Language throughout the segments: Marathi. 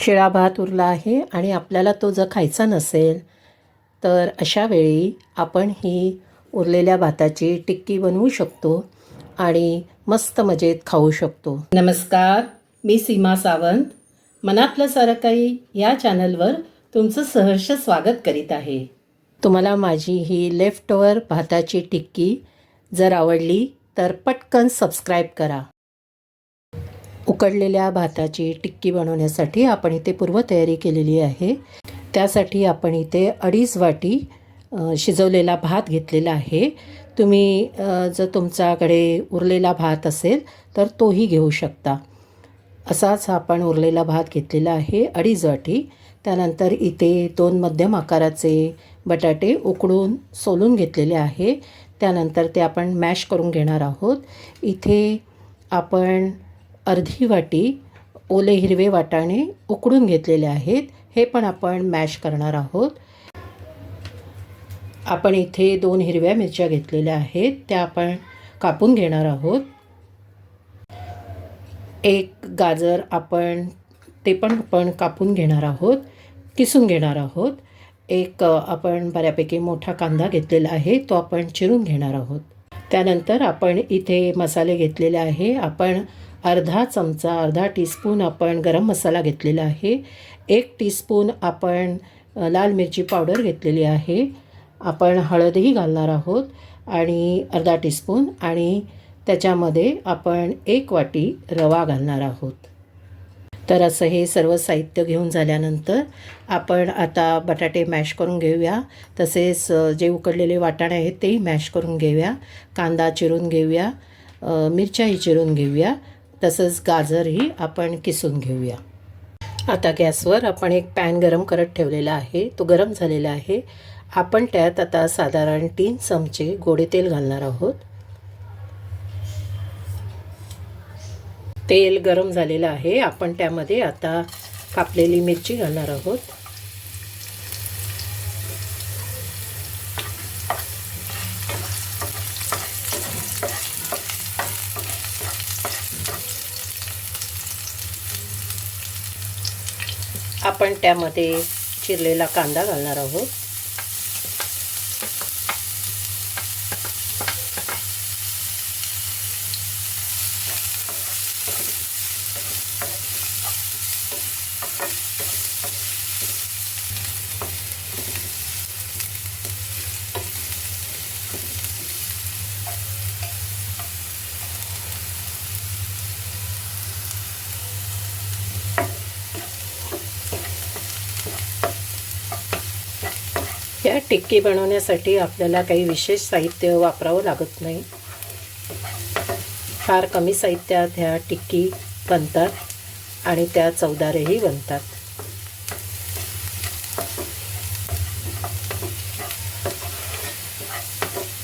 शिळा भात उरला आहे आणि आपल्याला तो जर खायचा नसेल तर अशा वेळी आपण ही उरलेल्या भाताची टिक्की बनवू शकतो आणि मस्त मजेत खाऊ शकतो. नमस्कार, मी सीमा सावंत. मनातलं सारं काही या चॅनलवर तुमचं सहर्ष स्वागत करीत आहे. तुम्हाला माझी ही लेफ्ट ओव्हर भाताची टिक्की जर आवडली तर पटकन सबस्क्राईब करा. उकडलेल्या भाताची टिक्की बनवण्यासाठी आपण इथे पूर्वतयारी केलेली आहे. त्यासाठी आपण इथे 2.5 वाटी शिजवलेला भात घेतलेला आहे. तुम्ही जर तुमच्याकडे उरलेला भात असेल तर तोही घेऊ शकता. असाच आपण उरलेला भात घेतलेला आहे 2.5 वाटी. त्यानंतर इथे 2 मध्यम आकाराचे बटाटे उकडून सोलून घेतलेले आहे. त्यानंतर ते आपण मॅश करून घेणार आहोत. इथे आपण अर्धी वाटी ओले हिरवे वाटाणे उकडून घेतलेले आहेत. हे पण आपण मॅश करणार आहोत. आपण इथे 2 हिरव्या मिरच्या घेतलेल्या आहेत, त्या आपण कापून घेणार आहोत. एक गाजर ते पण आपण कापून घेणार आहोत, किसून घेणार आहोत. एक आपण बऱ्यापैकी मोठा कांदा घेतलेला आहे, तो आपण चिरून घेणार आहोत. त्यानंतर आपण इथे मसाले घेतलेले आहे. आपण अर्धा टीस्पून आपण गरम मसाला घेतलेला आहे. 1 टीस्पून आपण लाल मिरची पावडर घेतलेली आहे. आपण हळदही घालणार आहोत आणि अर्धा टीस्पून, आणि त्याच्यामध्ये आपण 1 वाटी रवा घालणार आहोत. तर असं हे सर्व साहित्य घेऊन झाल्यानंतर आपण आता बटाटे मॅश करून घेऊया. तसेच जे उकडलेले वाटाणे आहेत तेही मॅश करून घेऊया. कांदा चिरून घेऊया, मिरच्याही चिरून घेऊया. तसंच गाजरही आपण किसून घेऊया. आता गॅसवर आपण एक पॅन गरम करत ठेवलेला आहे. तो गरम झालेला आहे. आपण त्यात आता साधारण 3 चमचे गोडे तेल घालणार आहोत. तेल गरम झालेलं आहे. आपण त्यामध्ये आता कापलेली मिरची घालणार आहोत. आपण त्यामध्ये चिरलेला कांदा घालणार आहोत. या टिक्की बनवण्यासाठी आपल्याला काही विशेष साहित्य वापरावं लागत नाही. फार कमी साहित्यात ह्या टिक्की बनतात आणि त्या चवदारही बनतात.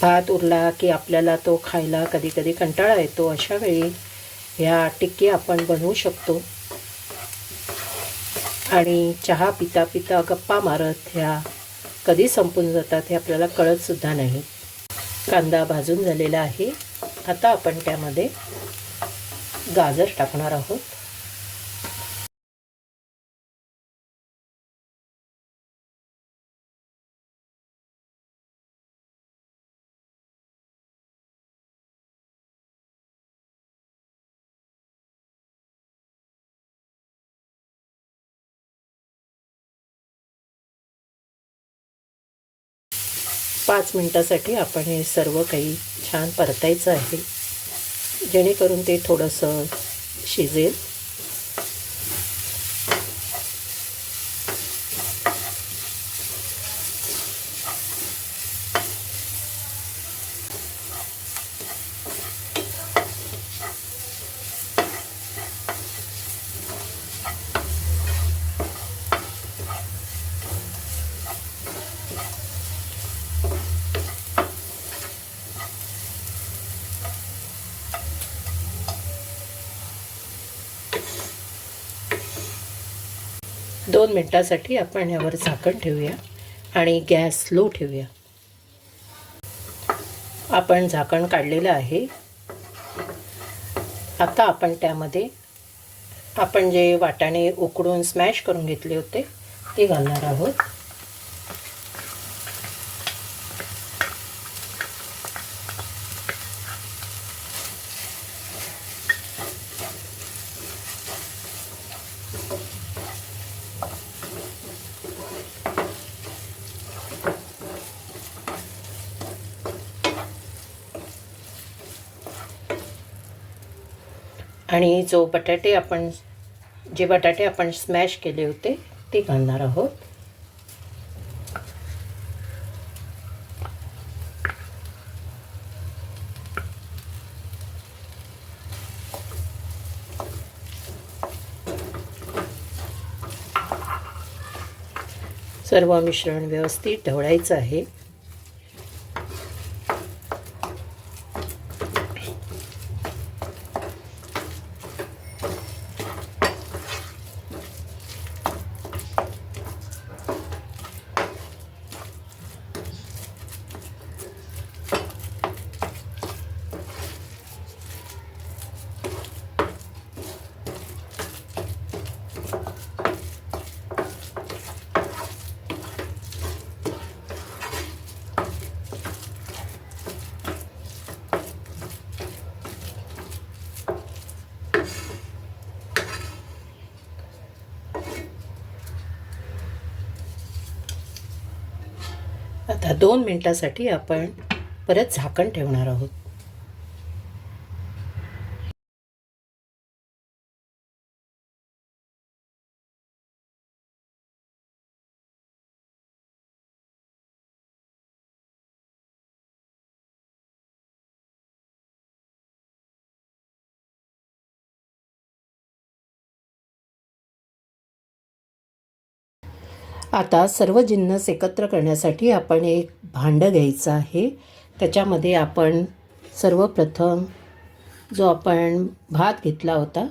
भात उरला की आपल्याला तो खायला कधी कधी कंटाळा येतो. अशा वेळी ह्या टिक्की आपण बनवू शकतो आणि चहा पिता पिता गप्पा मारत ह्या कधी संपून जातात हे आपल्याला कळतसुद्धा नाही. कांदा भाजून झालेला आहे. आता आपण त्यामध्ये गाजर टाकणार आहोत. पाच मिनिटासाठी आपण हे सर्व काही छान परतायचं आहे, जेणेकरून ते थोडंसं शिजेल. दोन मिनिटांसाठी आपण यावर झाकण ठेवूया आणि गॅस लो ठेवूया. आपण झाकण काढलेलं आहे. आता आपण त्यामध्ये आपण जे वाटाणे उकडून स्मॅश करून घेतले होते ते घालणार आहोत. आणि जे बटाटे आपण स्मॅश केले होते ते घालणार आहोत. सर्व मिश्रण व्यवस्थित ढवळायचं आहे. आता 2 मिनिटांसाठी आपण परत झाकण ठेवणार आहोत. आता सर्व जिन्नस एकत्र करण्यासाठी आपण एक भांडं घ्यायचं आहे. त्याच्यामध्ये आपण सर्वप्रथम जो आपण भात घेतला होता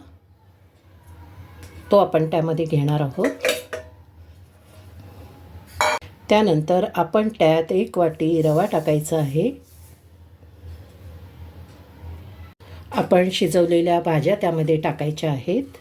तो आपण त्यामध्ये घेणार आहोत. त्यानंतर आपण त्यात 1 वाटी रवा टाकायचा आहे. आपण शिजवलेल्या भाज्या त्यामध्ये टाकायच्या आहेत.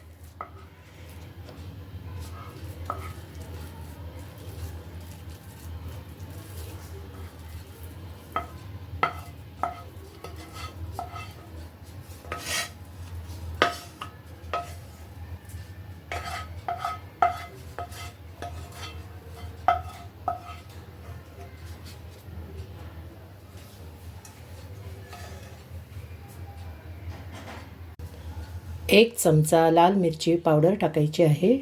एक चमचा लाल मिरची पावडर टाकायची आहे.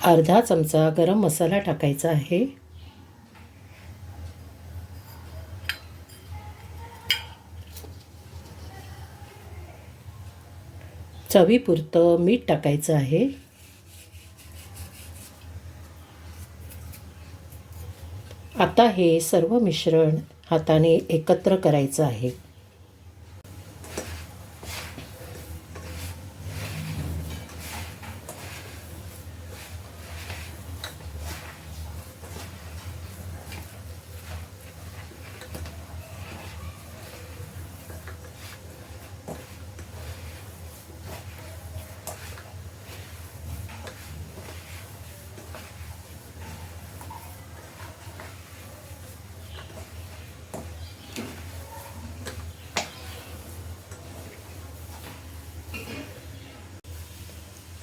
अर्धा चमचा गरम मसाला टाकायचा आहे. चवीपुरतं मीठ टाकायचं आहे. आता हे सर्व मिश्रण हाताने एकत्र करायचं आहे.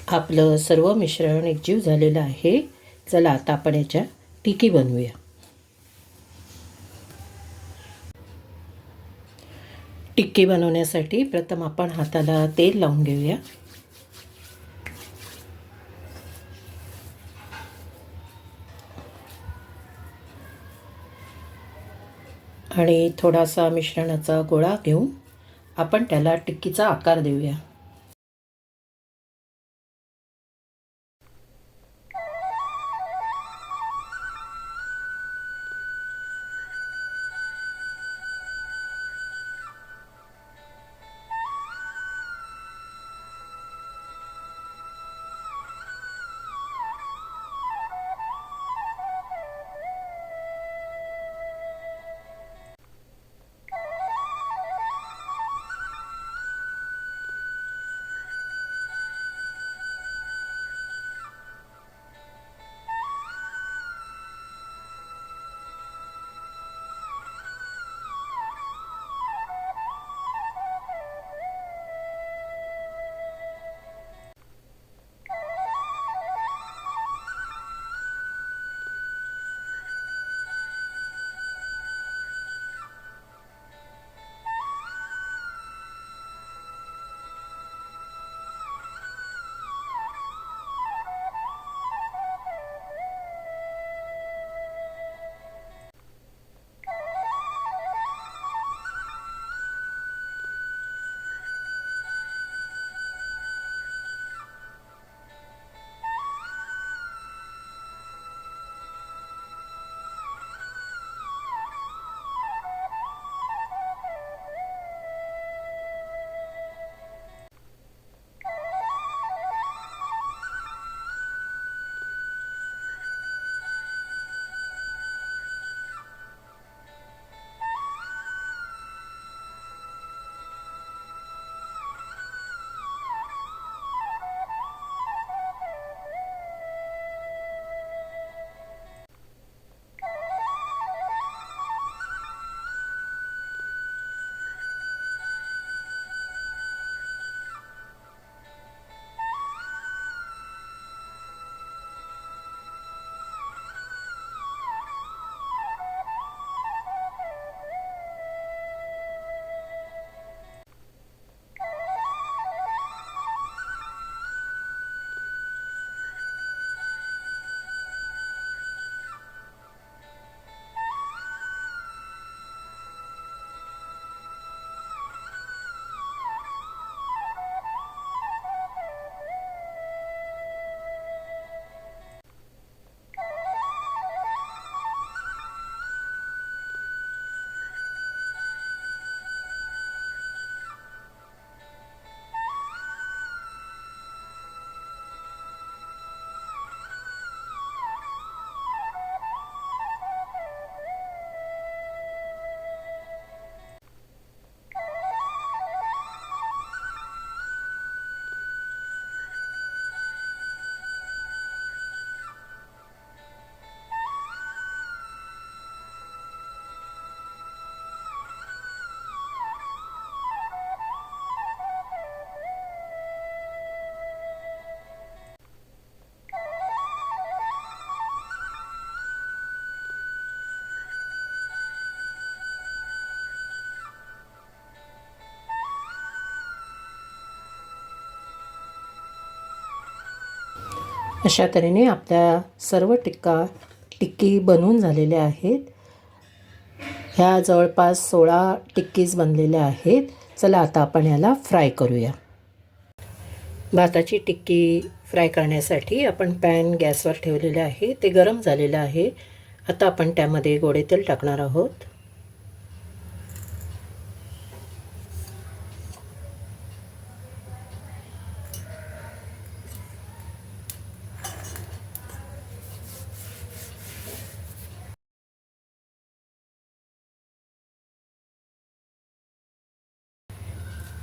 आपलं सर्व मिश्रण एकजीव झालेलं आहे. चला आता आपण याच्या टिकी बनवूया. टिक्की बनवण्यासाठी प्रथम आपण हाताला तेल लावून घेऊया. आणि थोडासा मिश्रणाचा गोळा घेऊन आपण त्याला टिक्कीचा आकार देऊया. अशा तऱ्हेने आपल्या सर्व टिक्की बनवून झालेल्या आहेत. ह्या जवळपास 16 टिक्कीज बनलेल्या आहेत. चला आता आपण याला फ्राय करूया. भाताची टिक्की फ्राय करण्यासाठी आपण पॅन गॅसवर ठेवलेलं आहे. ते गरम झालेलं आहे. आता आपण त्यामध्ये गोडे तेल टाकणार आहोत.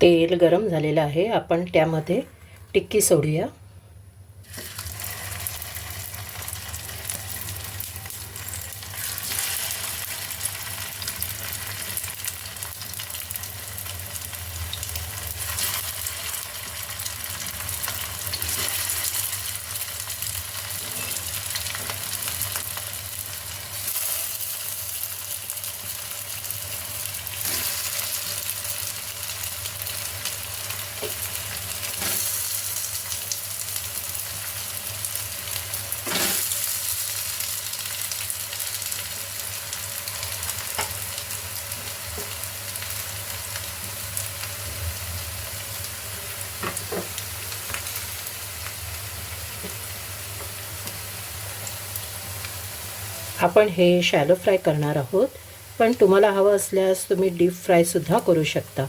तेल गरम झालेलं आहे. आपण त्यामध्ये टिक्की सोडूया. आपण हे शॅलो फ्राय करणार आहोत, पण तुम्हाला हवं असल्यास तुम्ही डीप फ्राय सुद्धा करू शकता.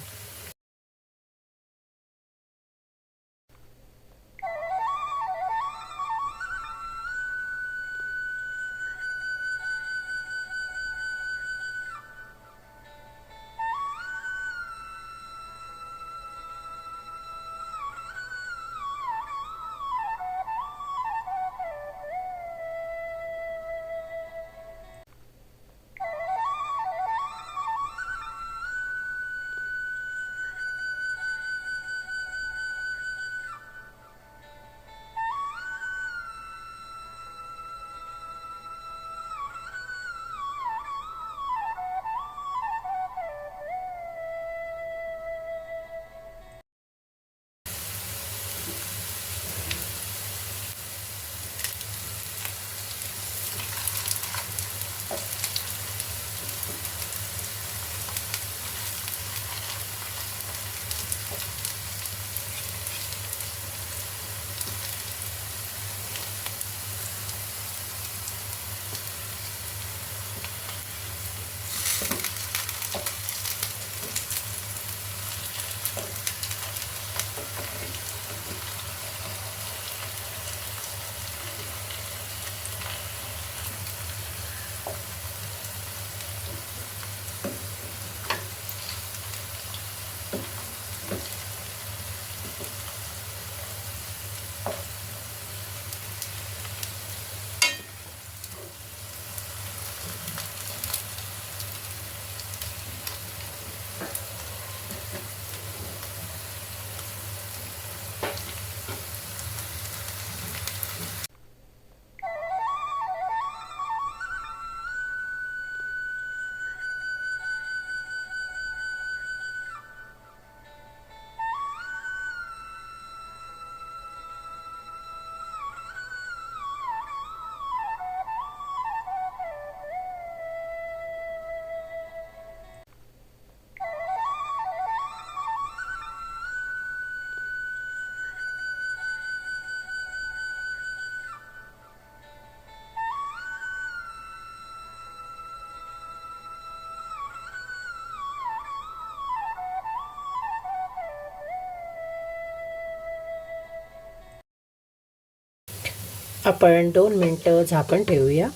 आपण 2 मिनिटं झाकण ठेवूया.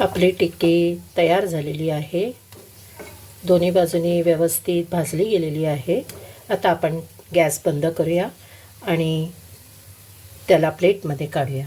आपली टिक्की तयार झालेली आहे. दोन्ही बाजूनी व्यवस्थित भाजली गेलेली आहे. आता आपण गॅस बंद करूया आणि त्याला प्लेटमध्ये काढूया.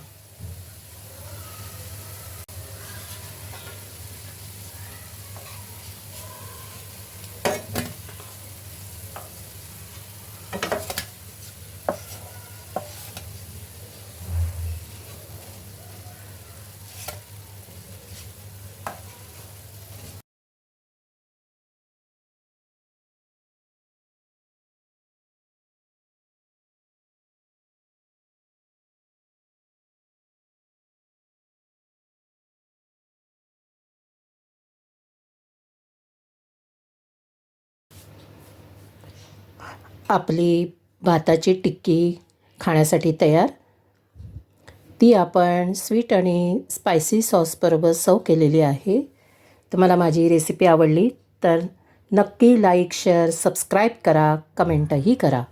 आपली भाताची टिक्की खाण्यासाठी तयार. ती आपण स्वीट आणि स्पायसी सॉसबरोबर सर्व केलेली आहे. तुम्हाला माझी रेसिपी आवडली तर नक्की लाईक, शेअर, सबस्क्राईब करा, कमेंटही करा.